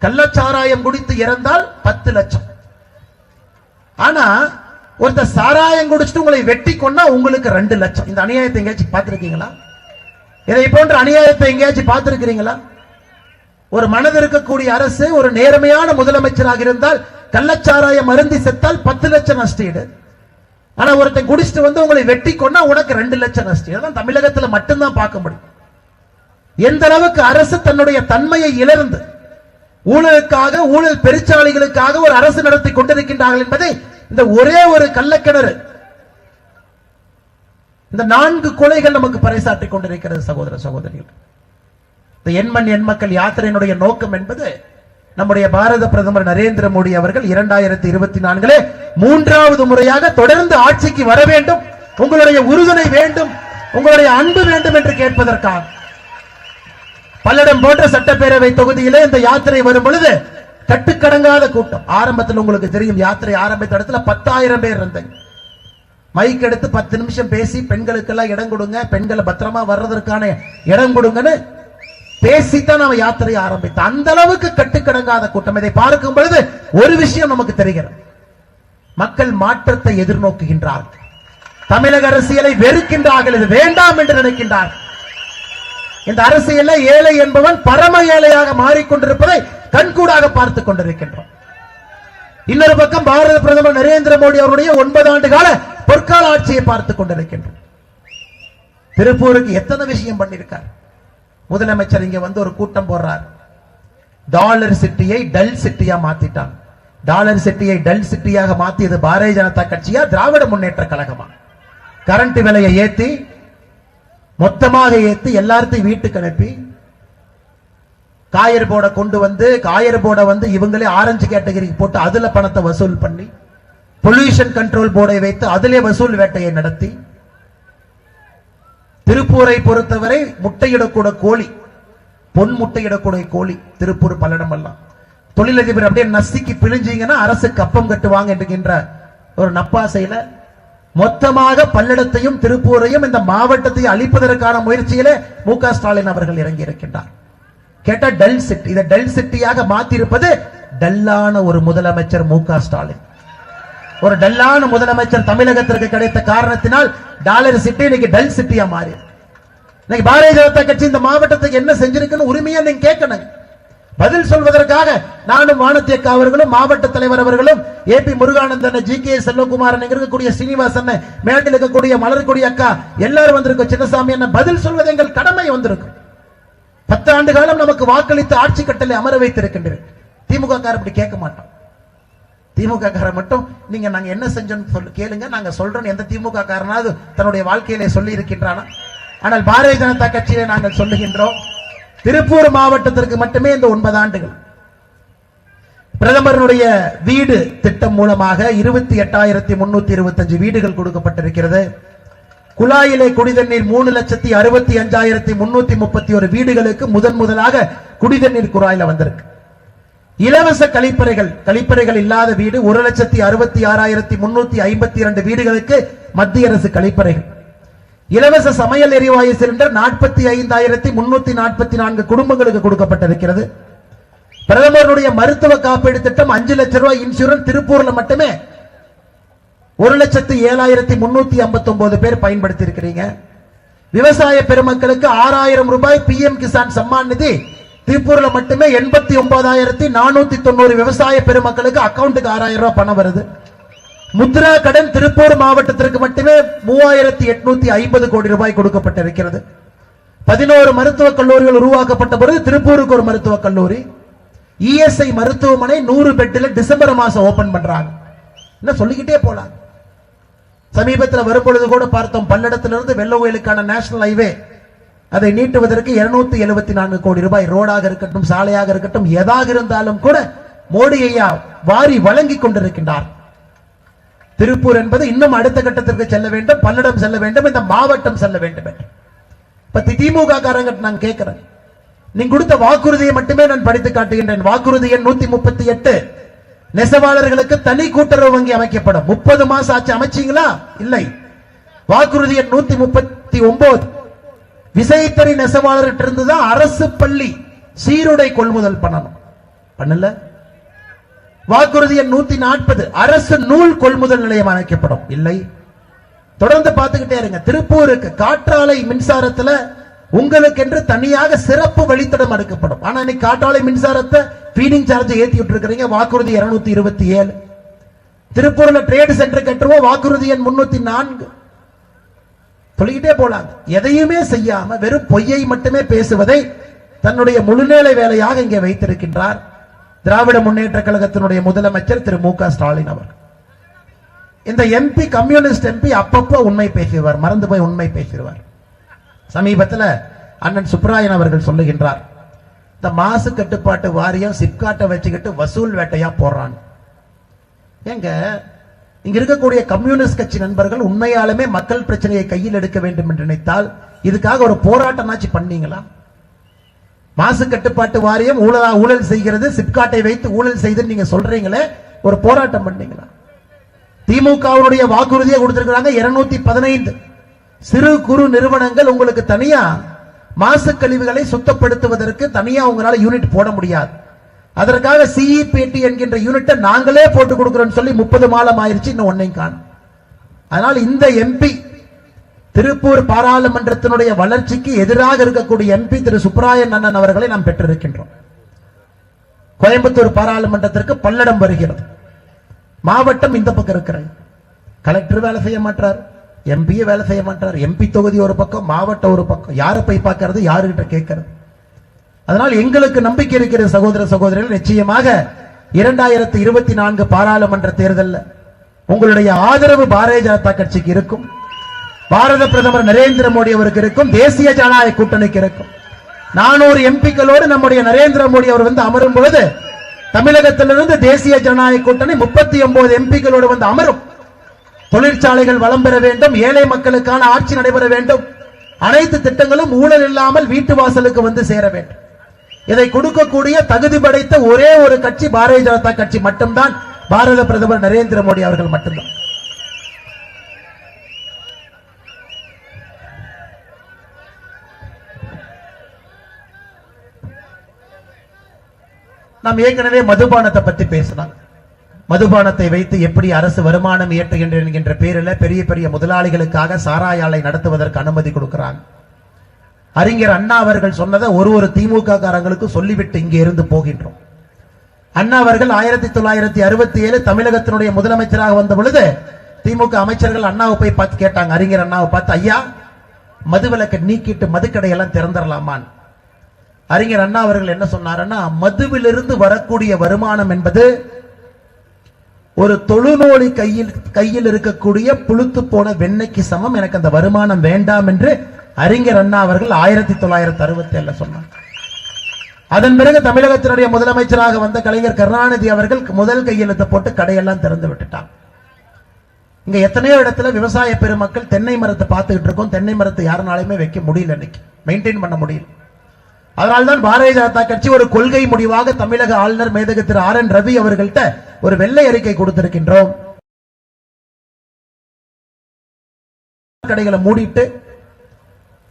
கள்ளச்சாராயம் குடித்து இறந்தால் 10 லட்சம். ஆனா ஒருத்தர் சாராயம் குடிச்சிட்டு உங்களை வெட்டி கொண்டா உங்களுக்கு 2 லட்சம். இந்த அநியாயத்தை எங்கேயாச்சும் பார்த்திருக்கீங்களா? இதை போன்ற அநியாயத்தை எங்கேயாச்சும் பார்த்திருக்கிறீங்களா? ஒரு மனது இருக்கக்கூடிய அரசு ஒரு நேர்மையான முதலமைச்சராக இருந்தால் கள்ளச்சாராயம் அருந்தி செத்தால் 10 லட்சம் நஷ்டீடு. ஆனா ஒருத்தன் குடிச்சிட்டு வந்து உங்களை வெட்டி கொண்டா உனக்கு 2 லட்சம் நஷ்டீடு. அதான் தமிழகத்தில் மட்டும்தான் பார்க்க முடியும். எந்த அளவுக்கு அரசு தன்னுடைய தன்மையை இழந்து ஊழலுக்காக, ஊழல் பெருச்சாளிகளுக்காக ஒரு அரசு நடத்தி கொண்டிருக்கின்றார்கள் என்பதை இந்த ஒரே ஒரு கள்ளக்கிணறு, இந்த 4 கொலைகள் நமக்கு பறைசாற்றிக் கொண்டிருக்கிறது. சகோதர சகோதரிகள், இந்த எண்மண் எண்மக்கள் யாத்திரையினுடைய நோக்கம் என்பது நம்முடைய பாரத பிரதமர் நரேந்திர மோடி அவர்கள் 2024 3வது முறையாக தொடர்ந்து ஆட்சிக்கு வர வேண்டும், உங்களுடைய உறுதுணை வேண்டும், உங்களுடைய அன்பு வேண்டும் என்று கேட்பதற்காக பல்லடம் போன்ற சட்டப்பேரவை தொகுதியிலே இந்த யாத்திரை வரும் பொழுது கட்டுக்கடங்காத கூட்டம். ஆரம்பத்தில் உங்களுக்கு தெரியும், யாத்திரை ஆரம்பித்த இடத்துல 10,000 பேர் இருந்தாங்க. மைக் எடுத்து 10 நிமிஷம் பேசி பெண்களுக்கெல்லாம் இடம் கொடுங்க, பெண்களை பத்திரமா வர்றதற்கான இடம் கொடுங்கன்னு பேசித்தான் நம்ம யாத்திரை ஆரம்பித்தோம். அந்த அளவுக்கு கட்டுக்கடங்காத கூட்டம். இதை பார்க்கும் பொழுது ஒரு விஷயம் நமக்கு தெரிகிறது, மக்கள் மாற்றத்தை எதிர்நோக்குகின்றார்கள், தமிழக அரசியலை வெறுக்கின்றார்கள், இது வேண்டாம் என்று நினைக்கின்றார்கள். இந்த அரசியல்ல ஏழை என்பவன் பரம ஏழையாக மாறிக்கொண்டிருப்பதை கண்கூடாக பார்த்துக் கொண்டிருக்கின்றோம். இன்னொரு பக்கம் பாரத பிரதமர் நரேந்திர மோடி அவருடைய 9 ஆண்டு கால பொற்கால ஆட்சியை பார்த்துக் கொண்டிருக்கின்றோம். திருப்பூருக்கு எத்தனை விஷயம் பண்ணிருக்கார் முதலமைச்சர். இங்க வந்து ஒரு கூட்டம் போடுறார், டாலர் சிட்டியை டல் சிட்டியா மாத்திட்டான். டாலர் சிட்டியை டல் சிட்டியாக மாத்தியது பாரதிய ஜனதா கட்சியா திராவிட முன்னேற்ற கழகமா? கரண்ட் விலையை ஏத்தி மொத்தமாக ஏத்தி எல்லாத்தையும் வீட்டுக்கு அனுப்பி காயர் போர்டை கொண்டு வந்து காயர் போர்டை வந்து இவங்களே ஆரஞ்சு கேட்டகரிக்கு போட்டு அதுல பணத்தை வசூல் பண்ணி பொல்யூஷன் கண்ட்ரோல் போர்டை வைத்து அதிலே வசூல் வேட்டையை நடத்தி திருப்பூரை பொறுத்தவரை முட்டையிடக்கூட கோழி, பொன் முட்டையிடக்கூடிய கோழி திருப்பூர் பல்லடம் எல்லாம் தொழிலதிபர் அப்படியே நசுக்கி பிழிஞ்சீங்கன்னா அரசு கப்பம் கட்டுவாங்க என்கின்ற ஒரு நப்பாசையில மொத்தமாக பல்லடத்தையும் திருப்பூரையும் இந்த மாவட்டத்தையும் அழிப்பதற்கான முயற்சியிலே மு.க. ஸ்டாலின் அவர்கள் இறங்கி இருக்கின்றார். கேட்டா டல் சிட்டி, இதை டல் சிட்டியாக மாத்திருப்பது டல்லான ஒரு முதலமைச்சர் மு.க. ஸ்டாலின். ஒரு டல்லான முதலமைச்சர் தமிழகத்திற்கு கிடைத்த காரணத்தினால் டாலர் சிட்டி இன்னைக்கு டல் சிட்டியா மாறி. இன்னைக்கு பாரதிய ஜனதா கட்சி இந்த மாவட்டத்துக்கு என்ன செஞ்சிருக்குன்னு உரிமையா நீங்க கேட்கணும். பதில் சொல்வதற்காக நானும் வானத்தியக்கா அவர்களும் மாவட்ட தலைவர் அவர்களும் ஏபி முருகானந்தன், ஜி.கே. செல்வகுமாரன், இருக்கக்கூடிய சீனிவாசன், மேட்டில் இருக்கக்கூடிய மலர்கொடி அக்கா எல்லாரும் வந்திருக்கும். சின்னசாமி என்ன பதில் சொல்வது எங்கள் கடமை வந்திருக்கும். 10 ஆண்டு காலம் நமக்கு வாக்களித்து ஆட்சி கட்டளை அமர வைத்திருக்கின்றனர். திமுக கார அப்படி கேட்க மாட்டோம். திமுக கார மட்டும் நீங்க நாங்க என்ன செஞ்சோம்னு சொல்லி கேளுங்க, நாங்க சொல்றோம். எந்த திமுக காரனாவது தன்னுடைய வாழ்க்கையிலே சொல்லி இருக்கின்றானா? ஆனால் பாரதிய ஜனதா கட்சியிலே நாங்கள் சொல்லுகின்றோம், திருப்பூர் மாவட்டத்திற்கு மட்டுமே இந்த 9 ஆண்டுகள் பிரதமருடைய வீடு திட்டம் மூலமாக 28,325 வீடுகள் கொடுக்கப்பட்டிருக்கிறது. குழாயிலே குடிதண்ணீர் 3,65,331 வீடுகளுக்கு முதலாக குடிதண்ணீர் குழாயில வந்திருக்கு. இலவச கழிப்பறைகள் இல்லாத வீடு 1,66,352 வீடுகளுக்கு மத்திய அரசு கழிப்பறைகள். இலவச சமையல் எரிவாயு சிலிண்டர் 45,344 குடும்பங்களுக்கு கொடுக்கப்பட்டிருக்கிறது. பிரதமருடைய மருத்துவ காப்பீடு திட்டம் 5 லட்சம் ரூபாய் இன்சூரன்ஸ் திருப்பூர்ல மட்டுமே 1,07,359 பேர் பயன்படுத்தி இருக்கிறீங்க. விவசாய பெருமக்களுக்கு 6,000 ரூபாய் PM கிசான் சம்மான் நிதி திருப்பூர்ல மட்டுமே 89,490 விவசாய பெருமக்களுக்கு அக்கவுண்ட்டுக்கு 6,000 ரூபாய் பணம் வருது. முத்ரா கடன் திருப்பூர் மாவட்டத்திற்கு மட்டுமே 3,850 கோடி ரூபாய் கொடுக்கப்பட்டிருக்கிறது. 11 மருத்துவக் கல்லூரிகள் உருவாக்கப்பட்ட பொழுது திருப்பூருக்கு ஒரு மருத்துவக் கல்லூரி, ESI மருத்துவமனை 100 பெட்டில் டிசம்பர் மாசம் ஓபன் பண்றாங்க. என்ன சொல்லிக்கிட்டே போலாம். சமீபத்தில் வரும்பொழுது கூட பார்த்தோம், பல்லடத்திலிருந்து வெள்ளவயலுக்கான நேஷனல் ஹைவே அதை நீட்டுவதற்கு 274 கோடி ரூபாய் ரோடாக இருக்கட்டும், சாலையாக இருக்கட்டும், எதாக இருந்தாலும் கூட மோடி ஐயா வாரி வழங்கி கொண்டிருக்கின்றார். திருப்பூர் என்பது இன்னும் அடுத்த கட்டத்திற்கு செல்ல வேண்டும், பல்லடம் செல்ல வேண்டும், இந்த மாவட்டம் செல்ல வேண்டும். திமுக காரங்க நான் கேட்கிறேன், நீங்க கொடுத்த வாக்குறுதியை மட்டுமே நான் படித்து காட்டுகின்றேன். வாக்குறுதி எண் 138, நெசவாளர்களுக்கு தனி கூட்டுறவு வங்கி அமைக்கப்படும். 30 மாசம் ஆச்சு, அமைச்சீங்களா? இல்லை. வாக்குறுதி எண் 139, விசைத்தறி நெசவாளர்கிட்ட இருந்துதான் அரசு பள்ளி சீருடை கொள்முதல் பண்ணணும், பண்ணல. வாக்குறுதி எண் 140, அரசு நூல் கொள்முதல் நிலையம் அமைக்கப்படும், இல்லை. தொடர்ந்து பார்த்துக்கிட்டே இருங்க. திருப்பூருக்கு காற்றாலை மின்சாரத்துல உங்களுக்கு என்று தனியாக சிறப்பு வழித்தடம் அடுக்கப்படும். ஆனா இன்னைக்கு காற்றாலை மின்சாரத்தை ஃபீடிங் சார்ஜ் ஏத்தி விட்டு இருக்கிறீங்க. வாக்குறுதி 227. திருப்பூர்ல ட்ரேட் சென்டர் கட்டுவோம், வாக்குறுதி எண் 304. சொல்லிக்கிட்டே போலாங்க. எதையுமே செய்யாம வெறும் பொய்யை மட்டுமே பேசுவதை தன்னுடைய முழுநேர வேலையாக இங்கே வைத்திருக்கின்றார் திராவிட முன்னேற்ற கழகத்தினுடைய முதலமைச்சர் திரு மு க ஸ்டாலின் அவர். இந்த MP, கம்யூனிஸ்ட் MP அப்பப்போ உண்மை பேசுவார், மறந்து போய் உண்மை பேசுவார். சமீபத்தில் அண்ணன் சுப்ராயன் அவர்கள் சொல்லுகின்றார், இந்த மாசு கட்டுப்பாட்டு வாரியம் சிப்காட்டை வச்சுக்கிட்டு வசூல் வேட்டையா போறான். எங்க இங்க இருக்கக்கூடிய கம்யூனிஸ்ட் கட்சி நண்பர்கள் உண்மையாலுமே மக்கள் பிரச்சனையை கையில் எடுக்க வேண்டும் என்று நினைத்தால் இதுக்காக ஒரு போராட்டமாச்சு பண்ணீங்களா? மாசு கட்டுப்பாட்டு வாரியம் ஊழல் செய்கிறது, சிப்காட்டை வைத்து ஊழல் செய்து நீங்க சொல்றீங்களே, ஒரு போராட்டம் பண்ணீங்களா? திமுகவுடைய வாக்குறுதியை கொடுத்திருக்கிறாங்க 215 சிறு குறு நிறுவனங்கள். உங்களுக்கு தனியா மாசு கழிவுகளை சுத்தப்படுத்துவதற்கு தனியா உங்களால யூனிட் போட முடியாது. அதற்காக CEPT என்கின்ற யூனிட்டை நாங்களே போட்டு கொடுக்கிறோம் சொல்லி 30 மாதம் ஆயிருச்சு, இன்னும் ஒன்னையும் காணும். அதனால் இந்த MP, திருப்பூர் பாராளுமன்றத்தினுடைய வளர்ச்சிக்கு எதிராக இருக்கக்கூடிய MP திரு சுப்ராயன் அண்ணன் அவர்களை நாம் பெற்றிருக்கின்றோம். கோயம்புத்தூர் பாராளுமன்றத்திற்கு பல்லடம் வருகிறது. மாவட்டம் இந்த பக்கம் இருக்கிறது. கலெக்டர் வேலை செய்ய மாட்டார், MP வேலை செய்ய மாட்டார். MP தொகுதி ஒரு பக்கம், மாவட்டம் ஒரு பக்கம். யாரை போய் பார்க்கறது, யாருகிட்ட கேட்கறது? அதனால் எங்களுக்கு நம்பிக்கை இருக்கிற சகோதர சகோதரிகள், நிச்சயமாக 2024 பாராளுமன்ற தேர்தலில் உங்களுடைய ஆதரவு பாரதிய ஜனதா கட்சிக்கு இருக்கும், பாரத பிரதமர் நரேந்திர மோடி அவருக்கு இருக்கும், தேசிய ஜனநாயக கூட்டணிக்கு இருக்கும். 400 MPக்களோடு நம்முடைய நரேந்திர மோடி அவர் வந்து அமரும் பொழுது தமிழகத்திலிருந்து தேசிய ஜனநாயக கூட்டணி 39 MPக்களோடு வந்து அமரும். தொழிற்சாலைகள் வளம் பெற வேண்டும், ஏழை மக்களுக்கான ஆட்சி நடைபெற வேண்டும், அனைத்து திட்டங்களும் ஊழல் இல்லாமல் வீட்டு வாசலுக்கு வந்து சேர வேண்டும். இதை கொடுக்கக்கூடிய தகுதி படைத்த ஒரே ஒரு கட்சி பாரதிய ஜனதா கட்சி மட்டும்தான், பாரத பிரதமர் நரேந்திர மோடி அவர்கள் மட்டும்தான். நாம் ஏற்கனவே மதுபானத்தை பத்தி பேசலாம். மதுபானத்தை வைத்து எப்படி அரசு வருமானம் ஈட்டுகின்ற என்கின்ற பேரில் பெரிய பெரிய முதலாளிகளுக்காக சாராய ஆலை நடத்துவதற்கு அனுமதி கொடுக்கிறாங்க. அறிஞர் அண்ணா அவர்கள் சொன்னதை ஒரு திமுக காரங்களுக்கு சொல்லிவிட்டு இங்கே இருந்து போகின்றோம். அண்ணா அவர்கள் 1967 தமிழகத்தினுடைய முதலமைச்சராக வந்த பொழுது திமுக அமைச்சர்கள் அண்ணாவை போய் பார்த்து கேட்டாங்க, அறிஞர் அண்ணாவை பார்த்து, ஐயா மதுவிலக்கை நீக்கிட்டு மதுக்கடையெல்லாம் திறந்துடலாமான். அறிஞர் அண்ணா அவர்கள் என்ன சொன்னாருன்னா, மதுவிலிருந்து வரக்கூடிய வருமானம் என்பது ஒரு தொழுநோய் கையில் இருக்கக்கூடிய புழுத்து போன வெண்ணெய்க்கு சமம், எனக்கு அந்த வருமானம் வேண்டாம் என்று அறிஞர் அண்ணா அவர்கள் 1967 சொன்னார். அதன் பிறகு தமிழகத்தினுடைய முதலமைச்சராக வந்த கலைஞர் கருணாநிதி அவர்கள் முதல் கையெழுத்தை போட்டு கடையெல்லாம் திறந்து விட்டுட்டாங்க. இங்க எத்தனையோ இடத்துல விவசாய பெருமக்கள் தென்னை மரத்தை பார்த்துக்கிட்டு இருக்கோம். தென்னை மரத்தை யாருனாலுமே வைக்க முடியல, இன்னைக்கு மெயின்டைன் பண்ண முடியல. அதனால்தான் பாரதிய ஜனதா கட்சி ஒரு கொள்கை முடிவாக தமிழக ஆளுநர் மேதகு திரு RN ரவி அவர்கள்ட்ட ஒரு வெள்ளை அறிக்கை கொடுத்திருக்கின்றோம். கடைகளை மூடிட்டு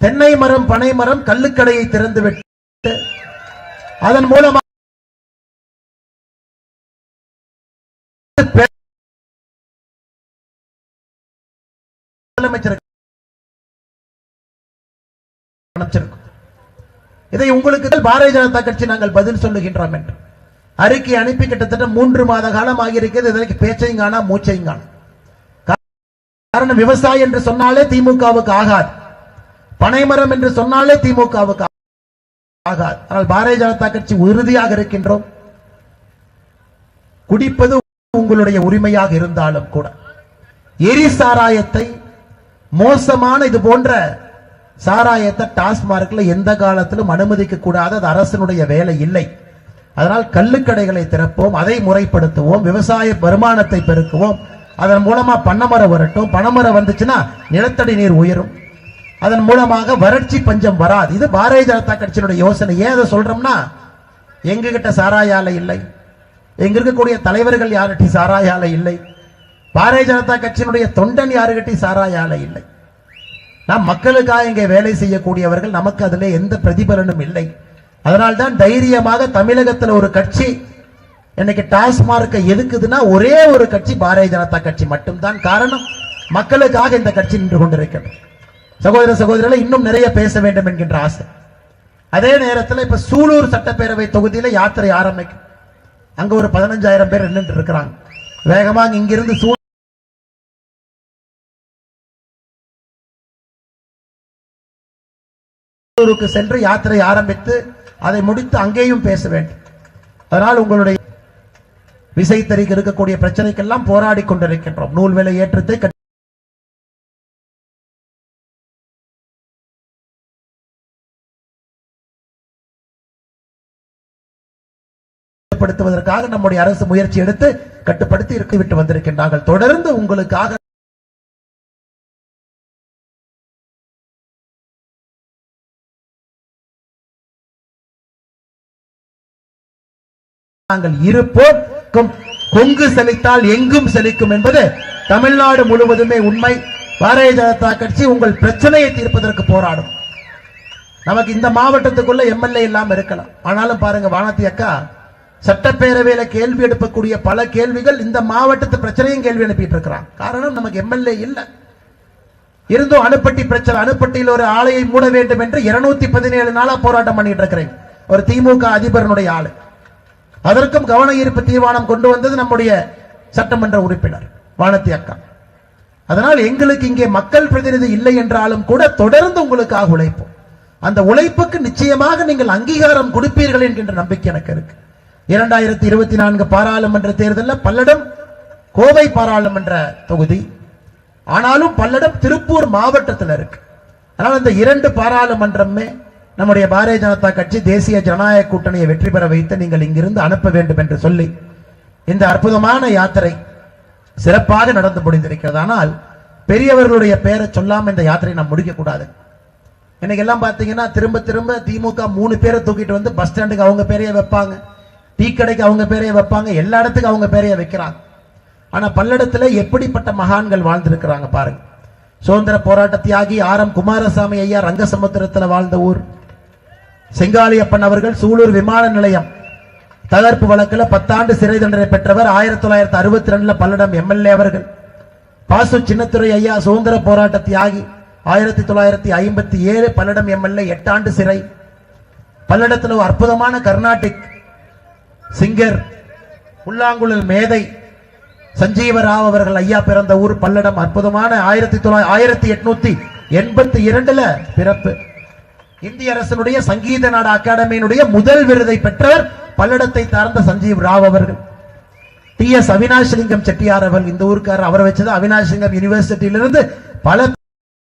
தென்னை மரம் பனை மரம் கல்லுக்கடையை திறந்து விட்டு அதன் மூலமாக இதை உங்களுக்கு பாரதிய ஜனதா கட்சி நாங்கள் பதில் சொல்லுகின்றோம் என்று அறிக்கை அனுப்பி கிட்டத்தட்ட 3 மாத காலம் ஆகியிருக்கிறது. இதற்கு பேச்சையும் காணா மூச்சையும் காணா. காரணம், விவசாயம் என்று சொன்னாலே திமுகவுக்கு ஆகாது, பனைமரம் என்று சொன்னாலே திமுகவுக்கு ஆகாது. ஆனால் பாரதிய ஜனதா கட்சி உறுதியாக இருக்கின்றோம். குடிப்பது உங்களுடைய உரிமையாக இருந்தாலும் கூட எரி சாராயத்தை, மோசமான இது போன்ற சாராயத்தை டாஸ்மார்க்ல எந்த காலத்திலும் அனுமதிக்க கூடாது. அது அரசனுடைய வேலை இல்லை. அதனால் கள்ளுக்கடைகளை திறப்போம், அதை முறைப்படுத்துவோம், விவசாய வருமானத்தை பெருக்குவோம். அதன் மூலமா பனைமரம் வரட்டும். பனைமரம் வந்துச்சுன்னா நிலத்தடி நீர் உயரும். அதன் மூலமாக வறட்சி பஞ்சம் வராது. இது பாரதிய ஜனதா கட்சியினுடைய யோசனை. ஏன் அதை சொல்றோம்னா, எங்க கிட்ட சாராய ஆலை இல்லை, எங்க இருக்கக்கூடிய தலைவர்கள் யார்கிட்ட சாராய ஆலை இல்லை, பாரதிய ஜனதா கட்சியினுடைய தொண்டன் யாருகிட்ட சாராய ஆலை இல்லை. நாம் மக்களுக்காக இங்கே வேலை செய்யக்கூடியவர்கள், நமக்கு அதிலே எந்த பிரதிபலனும் இல்லை. அதனால்தான் தைரியமாக தமிழகத்தில் ஒரு கட்சி இன்னைக்கு டாஸ்மார்க்கை எதுக்குதுன்னா, ஒரே ஒரு கட்சி பாரதிய ஜனதா கட்சி மட்டும்தான். காரணம், மக்களுக்காக இந்த கட்சி நின்று கொண்டிருக்கிறது. சகோதர சகோதரிகளை இன்னும் நிறைய பேச வேண்டும் என்கின்ற ஆசை. அதே நேரத்தில் இப்ப சூலூர் சட்டப்பேரவை தொகுதியில யாத்திரை ஆரம்பிக்கும். அங்க ஒரு 15,000 பேர் நின்று இருக்கிறாங்க. வேகமாக இங்கிருந்து சூலூருக்கு சென்று யாத்திரை ஆரம்பித்து அதை முடித்து அங்கேயும் பேச வேண்டும். அதனால் உங்களுடைய விசைத்தறிக்கு இருக்கக்கூடிய பிரச்சனைக்கெல்லாம் போராடி கொண்டிருக்கின்றோம். நூல் விலை ஏற்றத்தை கட்டுப்படுத்துவதற்காக நம்முடைய அரசு முயற்சி எடுத்து கட்டுப்படுத்தி விட்டு வந்திருக்கின்றார்கள். தொடர்ந்து உங்களுக்காக நாங்கள் இருப்போம். கொங்கு செழித்தால் எங்கும் செழிக்கும் என்பது தமிழ்நாடு முழுவதுமே உண்மை. பாரதிய ஜனதா கட்சி உங்கள் பிரச்சனையை தீர்ப்பதற்கு போராடும். நமக்கு இந்த மாவட்டத்துக்குள்ள எம்எல்ஏ இல்லாம இருக்கலாம். ஆனாலும் பாருங்க, வானதி அக்கா சட்டப்பேரவையில கேள்வி எழுப்பக்கூடிய பல கேள்விகள் இந்த மாவட்டத்து பிரச்சனையும் கேள்வி அனுப்பிட்டு இருக்கிறான். காரணம், நமக்கு எம்எல்ஏ இல்ல. இருந்தும் அணுப்பட்டி பிரச்சனை, அணுப்பட்டியில் ஒரு ஆலையை மூட வேண்டும் என்று 217 நாளா போராட்டம் பண்ணிட்டு இருக்கிறேன். ஒரு திமுக அதிபரனுடைய ஆளு. அதற்கும் கவன ஈர்ப்பு தீர்மானம் கொண்டு வந்தது நம்முடைய சட்டமன்ற உறுப்பினர் வானதி அக்கா. அதனால் எங்களுக்கு இங்கே மக்கள் பிரதிநிதி இல்லை என்றாலும் கூட தொடர்ந்து உங்களுக்காக உழைப்போம். அந்த உழைப்புக்கு நிச்சயமாக நீங்கள் அங்கீகாரம் கொடுப்பீர்கள் என்கின்ற நம்பிக்கை எனக்கு இருக்கு. 2024 பாராளுமன்ற தேர்தலில் பல்லடம் கோவை பாராளுமன்ற தொகுதி, ஆனாலும் பல்லடம் திருப்பூர் மாவட்டத்தில் இருக்கு. அதனால் இந்த 2 பாராளுமன்றமே நம்முடைய பாரதிய ஜனதா கட்சி தேசிய ஜனநாயக கூட்டணியை வெற்றி பெற வைத்து நீங்கள் இங்கிருந்து அனுப்ப வேண்டும் என்று சொல்லி இந்த அற்புதமான யாத்திரை சிறப்பாக நடந்து முடிந்திருக்கிறது. ஆனால் பெரியவர்களுடைய பெயரை சொல்லாம இந்த யாத்திரை நாம் முடிக்க கூடாது. இன்னைக்கு எல்லாம் பாத்தீங்கன்னா திரும்ப திரும்ப திமுக 3 பேரை தூக்கிட்டு வந்து பஸ் ஸ்டாண்டுக்கு அவங்க பேரைய வைப்பாங்க, டீ கடைக்கு அவங்க பேரைய வைப்பாங்க, எல்லா இடத்துக்கும் அவங்க பேரைய வைக்கிறாங்க. ஆனா பல்லடத்துல எப்படிப்பட்ட மகான்கள் வாழ்ந்திருக்கிறாங்க பாருங்க. சுதந்திர போராட்ட தியாகி RM குமாரசாமி ஐயா ரங்கசமுத்திரத்தில் வாழ்ந்த ஊர். செங்காலியப்பன் அவர்கள் சூலூர் விமான நிலையம் தகர்ப்பு வழக்கில் 10 ஆண்டு சிறை தண்டனை பெற்றவர். 1962 பல்லடம் எம்எல்ஏ அவர்கள். பாசு சின்னத்துறை ஐயா சுதந்திர போராட்ட தியாகி. 1957 பல்லடம் எம்எல்ஏ 8 ஆண்டு சிறை. பல்லடத்தில் ஒரு அற்புதமான கர்நாடிக் சிங்கர் புல்லாங்குழல் மேதை சஞ்சீவராவ் அவர்கள் ஐயா பிறந்த ஊர் பல்லடம். அற்புதமான 1882 பிறப்பு. இந்திய அரசனுடைய சங்கீத நாட அகாடமியினுடைய முதல் விருதை பெற்றவர் பல்லடத்தை சார்ந்த சஞ்சீவ் ராவ் அவர்கள். டி.எஸ். அவினாஷலிங்கம் செட்டியார் அவர்கள் இந்த ஊருக்காரர். அவரை வச்சது அவினாஷலிங்கம் யூனிவர்சிட்டியிலிருந்து பல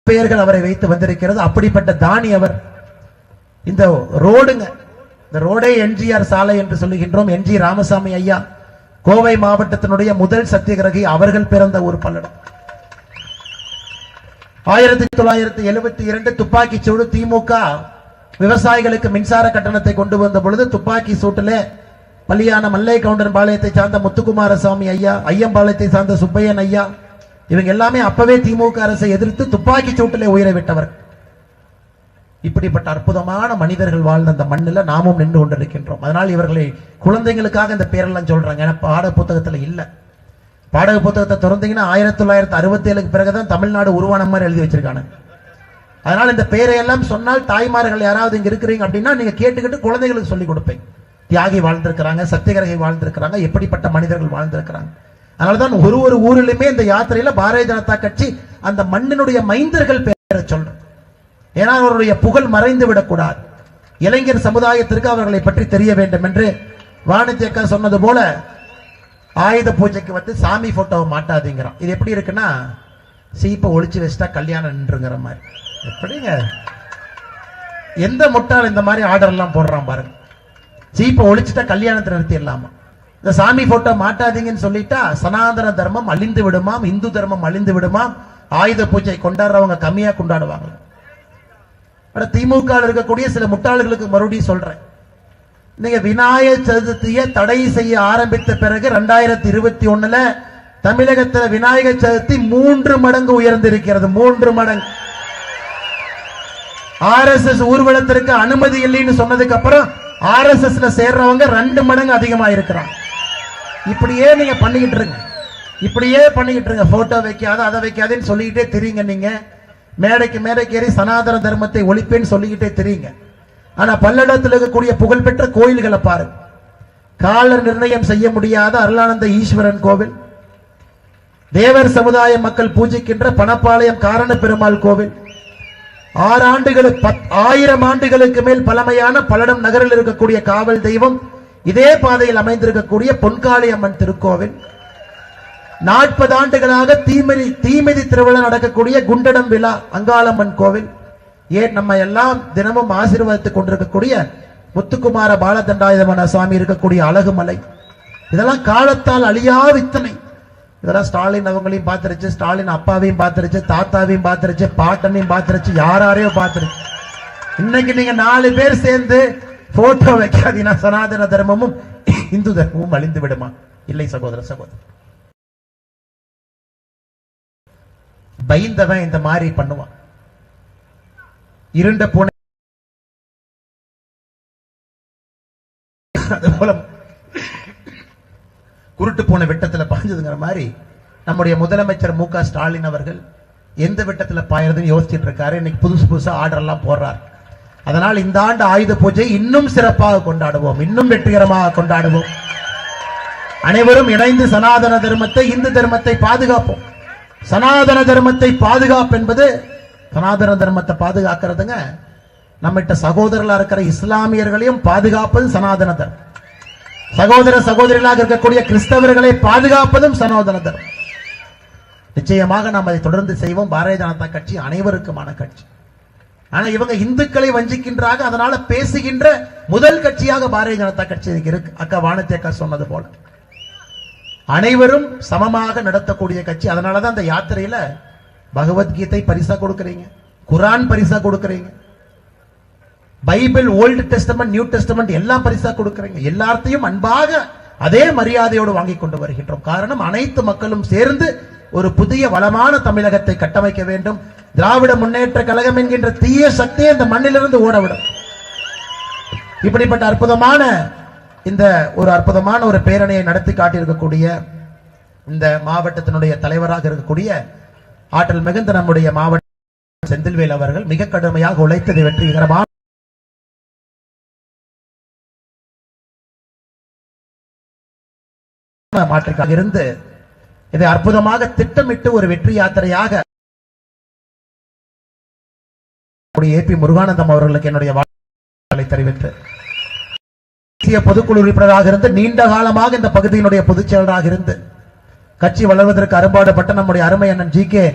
பெயர்கள் அவரை வைத்து வந்திருக்கிறது. அப்படிப்பட்ட தானி அவர். இந்த ரோடுங்க, இந்த ரோடே என்ஜிஆர் சாலை என்று சொல்லுகின்றோம். என்ஜி ராமசாமி ஐயா கோவை மாவட்டத்தினுடைய முதல் சத்தியகிரகி அவர்கள் பிறந்த ஊர் பல்லடம். 1972 துப்பாக்கி சூடு. திமுக விவசாயிகளுக்கு மின்சார கட்டணத்தை கொண்டு வந்த பொழுது துப்பாக்கி சூட்டிலே பலியான மல்லை கவுண்டர் பாளையத்தை சார்ந்த முத்துக்குமாரசாமி ஐயா, ஐயம்பாளையத்தை சார்ந்த சுப்பையன் ஐயா, இவங்க எல்லாமே அப்பவே திமுக அரசை எதிர்த்து துப்பாக்கி சூட்டிலே உயிரை விட்டவர். இப்படிப்பட்ட அற்புதமான மனிதர்கள் வாழ்ந்த அந்த மண்ணில் நாமும் நின்று கொண்டிருக்கின்றோம். அதனால் இவர்களை குழந்தைகளுக்காக இந்த பேரெல்லாம் சொல்றாங்க. ஏன்னா பாட புத்தகத்துல இல்ல. பாடக புத்தகத்தை திறந்தீங்கன்னா 1967 பிறகுதான் தமிழ்நாடு உருவான மாதிரி எழுதி வச்சிருக்காங்க. அதனால இந்த பேரை எல்லாம் சொன்னால் தாய்மார்கள் யாராவது இங்க இருக்கிறீங்க அப்படின்னா நீங்க கேட்டுக்கிட்டு குழந்தைகளுக்கு சொல்லிக் கொடுப்பேன். தியாகி வாழ்ந்திருக்கிறாங்க, சத்தியகிரகை வாழ்ந்திருக்கிறாங்க, எப்படிப்பட்ட மனிதர்கள் வாழ்ந்திருக்கிறாங்க. அதனாலதான் ஒரு ஊரிலுமே இந்த யாத்திரையில பாரதிய ஜனதா கட்சி அந்த மண்ணினுடைய மைந்தர்கள் பேரை சொல்றோம். ஏன்னா அவருடைய புகழ் மறைந்து விடக்கூடாது. இளைஞர் சமுதாயத்திற்கு அவர்களை பற்றி தெரிய வேண்டும் என்று வாணிஜ்யக்கா சொன்னது போல ஆயுத பூஜைக்கு வந்து சாமி போட்டோவை மாட்டாதீங்கிறோம். இது எப்படி இருக்குன்னா சீப்பை ஒளிச்சு வச்சுட்டா கல்யாணம் நின்றுங்கிற மாதிரி. எப்படிங்க எந்த முட்டாள் இந்த மாதிரி ஆர்டர் எல்லாம் போடுறான் பாருங்க. சீப்பை ஒளிச்சுட்டா கல்யாணத்தை நிறுத்திடலாமா? இந்த சாமி போட்டோ மாட்டாதீங்கன்னு சொல்லிட்டா சனாதன தர்மம் அழிந்து விடுமாம், இந்து தர்மம் அழிந்து விடுமாம், ஆயுத பூஜை கொண்டாடுறவங்க கம்மியா கொண்டாடுவாங்க. திமுக இருக்கக்கூடிய சில முட்டாள்களுக்கு மறுபடியும் சொல்றேன். நீங்க விநாயகர் சதுர்த்தியை தடை செய்ய ஆரம்பித்த பிறகு 2021 தமிழகத்தில் விநாயகர் சதுர்த்தி 3 மடங்கு உயர்ந்திருக்கிறது. 3 மடங்கு. RSS ஊர்வலத்திற்கு அனுமதி இல்லைன்னு சொன்னதுக்கு அப்புறம் RSSல சேர்றவங்க 2 மடங்கு அதிகமா இருக்கிறாங்க. இப்படியே நீங்க பண்ணிக்கிட்டு இருங்க, இப்படியே பண்ணிக்கிட்டு இருங்க. போட்டோ வைக்காத அதை வைக்காதேன்னு சொல்லிக்கிட்டே தெரியுங்க. நீங்க மேடைக்கு மேடைக்கு ஏறி சனாதன தர்மத்தை ஒழிப்பேன்னு சொல்லிக்கிட்டே தெரியுங்க. ஆனா பல்லடத்தில் இருக்கக்கூடிய புகழ்பெற்ற கோயில்களை பாருங்க. காலர் நிர்ணயம் செய்ய முடியாத அருளானந்த ஈஸ்வரன் கோவில், தேவர் சமுதாய மக்கள் பூஜிக்கின்ற பணப்பாளையம் காரண பெருமாள் கோவில், 6 ஆண்டுகளுக்கு 1000 ஆண்டுகளுக்கு மேல் பழமையான பல்லடம் நகரில் இருக்கக்கூடிய காவல் தெய்வம், இதே பாதையில் அமைந்திருக்கக்கூடிய பொன்காளி அம்மன் திருக்கோவில், 40 ஆண்டுகளாக தீமிதி திருவிழா நடக்கக்கூடிய குண்டடம் விழா அங்காளம்மன் கோவில், ஏன் நம்ம எல்லாம் தினமும் ஆசீர்வாதத்துக் கொண்டிருக்கக்கூடிய முத்துக்குமார பாலதண்டாயுதமான சுவாமி இருக்கக்கூடிய அழகுமலை, இதெல்லாம் காலத்தால் அழியா வித்தனை. இதெல்லாம் ஸ்டாலின் அவங்களையும் பார்த்துருச்சு, ஸ்டாலின் அப்பாவையும் பார்த்துருச்சு, தாத்தாவையும் பார்த்துருச்சு, பாட்டனையும் பார்த்துருச்சு, யாரையும் பார்த்துருச்சு. இன்னைக்கு நீங்க 4 பேர் சேர்ந்து போட்டோ வைக்காதீங்கன்னா சனாதன தர்மமும் இந்து தர்மமும் அழிந்து விடுமா? இல்லை சகோதர சகோதரி. பயந்தவன் இந்த மாதிரி பண்ணுவான். இருண்ட பூனை அதுபோல குருட்டு போன வெட்டத்துல பாய்ஞ்சதுங்கிற மாதிரி நம்முடைய முதலமைச்சர் மு க ஸ்டாலின் அவர்கள் எந்த வெட்டத்துல பாயறதுன்னு யோசிச்சுட்டு இருக்காரு. இன்னைக்கு புதுசா ஆர்டர் எல்லாம் போடுறார். அதனால் இந்த ஆண்டு ஆயுத பூஜை இன்னும் சிறப்பாக கொண்டாடுவோம், இன்னும் வெற்றிகரமாக கொண்டாடுவோம். அனைவரும் இணைந்து சனாதன தர்மத்தை, இந்து தர்மத்தை பாதுகாப்போம். சனாதன தர்மத்தை பாதுகாப்பு என்பது, சனாதன தர்மத்தை பாதுகாக்கிறதுங்க நம்மகிட்ட சகோதரர்களா இருக்கிற இஸ்லாமியர்களையும் பாதுகாப்பது சனாதன தர்மம். சகோதர சகோதரிகளாக இருக்கக்கூடிய கிறிஸ்தவர்களை பாதுகாப்பதும் சனாதன தர்மம். நிச்சயமாக நாம் அதை தொடர்ந்து செய்வோம். பாரதிய ஜனதா கட்சி அனைவருக்குமான கட்சி. ஆனா இவங்க இந்துக்களை வஞ்சிக்கின்றாங்க. அதனால பேசுகின்ற முதல் கட்சியாக பாரதிய ஜனதா கட்சி இருக்கு. அக்கா வானதி அக்கா சொன்னது போல அனைவரும் சமமாக நடத்தக்கூடிய கட்சி. அதனாலதான் அந்த யாத்திரையில பகவத்கீதை பரிசா கொடுக்கறீங்க, குரான் பரிசா கொடுக்கறீங்க, Bible old testament new testament எல்லாம் பரிசா கொடுக்கறீங்க. எல்லாத்தையும் அன்பாக அதே மரியாதையோடு வாங்கி கொண்டு வருகின்றோம். காரணம், அனைத்து மக்களும் சேர்ந்து ஒரு புதிய வளமான தமிழகத்தை கட்டமைக்க வேண்டும். திராவிட முன்னேற்ற கழகம் என்கின்ற தீய சக்தியை இந்த மண்ணிலிருந்து ஓடவிடும். இப்படிப்பட்ட அற்புதமான ஒரு பேரணியை நடத்தி காட்டியிருக்கக்கூடிய இந்த மாவட்டத்தினுடைய தலைவராக இருக்கக்கூடிய ஆற்றல் மிகுந்த நம்முடைய மாவட்ட செந்தில்வேல் அவர்கள் மிக கடுமையாக உழைத்தது வெற்றிகரமான மாற்றுக்காக இருந்து இதை அற்புதமாக திட்டமிட்டு ஒரு வெற்றி யாத்திரையாக ஏபி முருகானந்தம் அவர்களுக்கு என்னுடைய வாழ்த்துக்களை தெரிவித்து தேசிய பொதுக்குழு உறுப்பினராக இருந்து நீண்ட காலமாக இந்த பகுதியினுடைய பொதுச் செயலராக இருந்து கட்சி வளர்வதற்கு அரும்பாடுபட்ட நம்முடைய அருமை அண்ணன் ஜி.கே.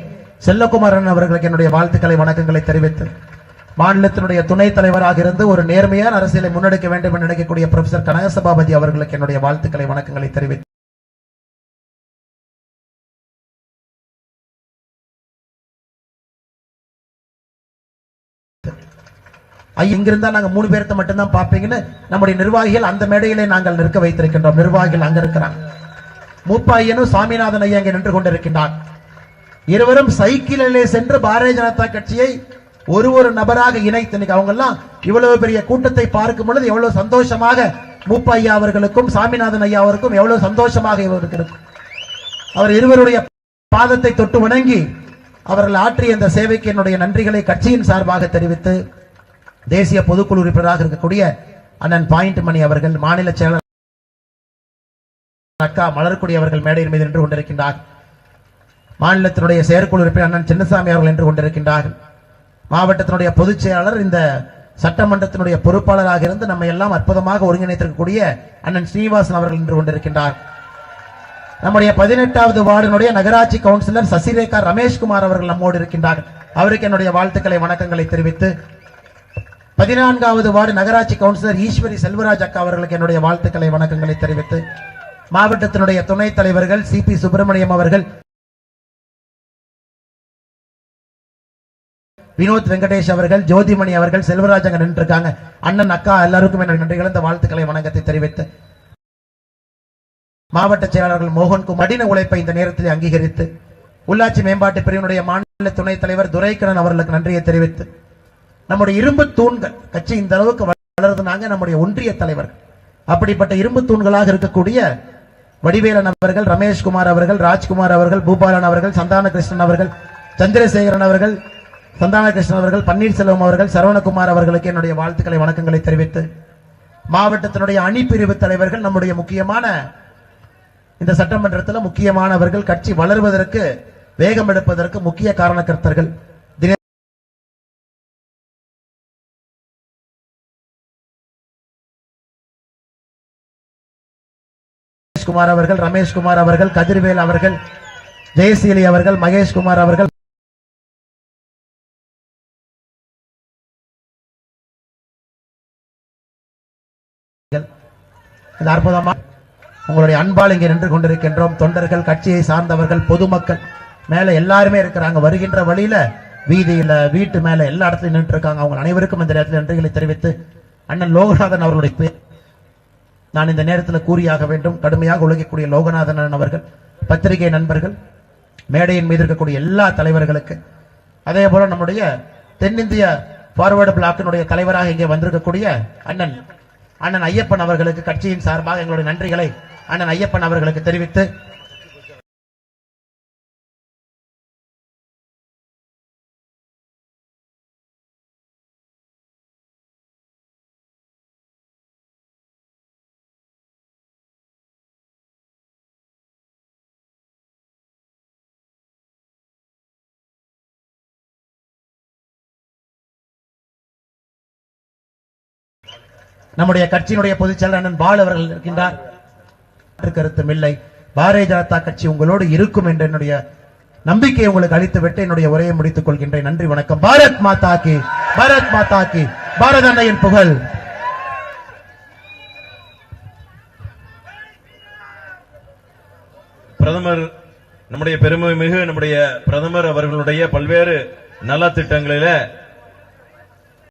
செல்லகுமாரன் அவர்களுக்கு என்னுடைய வாழ்த்துக்களை வணக்கங்களை தெரிவித்து மாநிலத்தினுடைய துணைத் தலைவராக இருந்து ஒரு நேர்மையான அரசியலை முன்னெடுக்க வேண்டும் என்று நினைக்கக்கூடிய புரொஃபசர் கனகசபாபதி அவர்களுக்கு என்னுடைய வாழ்த்துக்களை வணக்கங்களை தெரிவித்து இங்கிருந்தா நாங்க 3 பேர்த்த மட்டும்தான் பாப்பீங்கன்னு நம்முடைய நிர்வாகிகள் அந்த மேடையிலே நாங்கள் நிற்க வைத்திருக்கின்றோம். நிர்வாகிகள் அங்க இருக்கிறாங்க. மூப்பாயனும் சாமிநாதன் ஐயா அங்கே நின்று கொண்டிருக்கின்றார். இருவரும் சைக்கிளிலே சென்று பாரதிய ஜனதா கட்சியை ஒரு நபராக இணைத்து அவங்க எல்லாம் இவ்வளவு பெரிய கூட்டத்தை பார்க்கும் பொழுது எவ்வளவு சந்தோஷமாக மூப்பாய்யா அவர்களுக்கும் சாமிநாதன் ஐயா அவருக்கும் எவ்வளவு சந்தோஷமாக இவருக்கு அவர் இருவருடைய பாதத்தை தொட்டு வணங்கி அவர்கள் ஆற்றிய இந்த சேவைக்கு என்னுடைய நன்றிகளை கட்சியின் சார்பாக தெரிவித்து தேசிய பொதுக்குழு உறுப்பினராக இருக்கக்கூடிய அண்ணன் பாயிண்ட் மணி அவர்கள், மாநில செயலர் அக்கா மலர்குடி அவர்கள் மேடையின் மீது நின்று கொண்டிருக்கின்றார். மாநிலத்தினுடைய செயற்குழு உறுப்பினர் அண்ணன் சின்னசாமி அவர்கள் நின்று கொண்டிருக்கின்றார்கள். மாவட்டத்தினுடைய பொதுச் செயலாளர் இந்த சட்டமன்றத்தினுடைய பொறுப்பாளராக இருந்து நம்ம எல்லாம் அற்புதமாக ஒருங்கிணைத்திருக்கக்கூடிய அண்ணன் ஸ்ரீனிவாசன் அவர்கள் நின்று கொண்டிருக்கின்றார். நம்முடைய 18வது வார்டினுடைய நகராட்சி கவுன்சிலர் சசிரேகா ரமேஷ்குமார் அவர்கள் நம்மோடு இருக்கின்றார். அவருக்கு என்னுடைய வாழ்த்துக்களை வணக்கங்களை தெரிவித்து 14வது வார்டு நகராட்சி கவுன்சிலர் ஈஸ்வரி செல்வராஜ் அக்கா அவர்களுக்கு என்னுடைய வாழ்த்துக்களை வணக்கங்களை தெரிவித்து மாவட்டத்தினுடைய துணைத் தலைவர்கள் சி.பி. சுப்பிரமணியம் அவர்கள், வினோத் வெங்கடேஷ் அவர்கள், ஜோதிமணி அவர்கள், செல்வராஜ் அங்க நின்று இருக்காங்க. அண்ணன் அக்கா எல்லாருக்கும் என்னுடைய நன்றிகள் இந்த வாழ்த்துக்களை வணக்கத்தை தெரிவித்து மாவட்ட செயலாளர்கள் மோகன்குமார் கடின உழைப்பை இந்த நேரத்தில் அங்கீகரித்து உள்ளாட்சி மேம்பாட்டு பிரிவினுடைய மாநில துணைத் தலைவர் துரைக்கண்ணன் அவர்களுக்கு நன்றியை தெரிவித்து நம்முடைய இரும்பு தூண்கள் கட்சி இந்த அளவுக்கு வளர்றதுனாங்க நம்முடைய ஒன்றிய தலைவர் அப்படிப்பட்ட இரும்பு தூண்களாக இருக்கக்கூடிய வடிவேலன் அவர்கள், ரமேஷ்குமார் அவர்கள், ராஜ்குமார் அவர்கள், பூபாலன் அவர்கள், சந்தான கிருஷ்ணன் அவர்கள், சந்திரசேகரன் அவர்கள், சந்தான கிருஷ்ணன் அவர்கள், பன்னீர்செல்வம் அவர்கள், சரவணகுமார் அவர்களுக்கு என்னுடைய வாழ்த்துக்களை வணக்கங்களை தெரிவித்து மாவட்டத்தினுடைய அணிப்பிரிவு தலைவர்கள் நம்முடைய முக்கியமான இந்த சட்டமன்றத்தில் முக்கியமானவர்கள் கட்சி வளர்வதற்கு வேகம் எடுப்பதற்கு முக்கிய காரணக்கர்த்தர்கள் குமார் அவர்கள், ரமேஷ்குமார் அவர்கள், கதிர்வேல் அவர்கள், ஜெயசீலி அவர்கள், மகேஷ்குமார் அவர்கள், அற்புதமா உங்களுடைய அன்பால் இங்கே நின்று கொண்டிருக்கின்றோம். தொண்டர்கள், கட்சியை சார்ந்தவர்கள், பொதுமக்கள் மேல எல்லாருமே இருக்கிறாங்க. வருகின்ற வழியில வீதியில வீட்டு மேல எல்லா இடத்துலையும் நின்று இருக்காங்க. அவங்க அனைவருக்கும் இந்த நேரத்தில் நன்றிகளை தெரிவித்து அண்ணன் லோகநாதன் அவர்களுடைய பேர் நான் இந்த நேரத்தில் கூறியாக வேண்டும். கடுமையாக உழைக்கக்கூடிய லோகநாதன் அவர்கள், பத்திரிகை நண்பர்கள், மேடையின் மீது இருக்கக்கூடிய எல்லா தலைவர்களுக்கு, அதே போல நம்முடைய தென்னிந்திய பார்வர்டு பிளாக்கினுடைய தலைவராக இங்கே வந்திருக்கக்கூடிய அண்ணன் ஐயப்பன் அவர்களுக்கு கட்சியின் சார்பாக எங்களுடைய நன்றிகளை அண்ணன் ஐயப்பன் அவர்களுக்கு தெரிவித்து நம்முடைய கட்சியினுடைய பொதுச் செயலர் அண்ணன் பால் அவர்கள் இருக்கின்றார். கருத்தும் இல்லை, பாரதிய ஜனதா கட்சி உங்களோடு இருக்கும் என்ற என்னுடைய நம்பிக்கையை உங்களுக்கு அளித்துவிட்டு என்னுடைய உரையை முடித்துக் கொள்கின்றேன். நன்றி, வணக்கம். பாரத் மாதா கி, பாரத் மாதா கி, பாரத அன்னையின் புகழ். பிரதமர் நம்முடைய பெருமை மிகு நம்முடைய பிரதமர் அவர்களுடைய பல்வேறு நல திட்டங்களில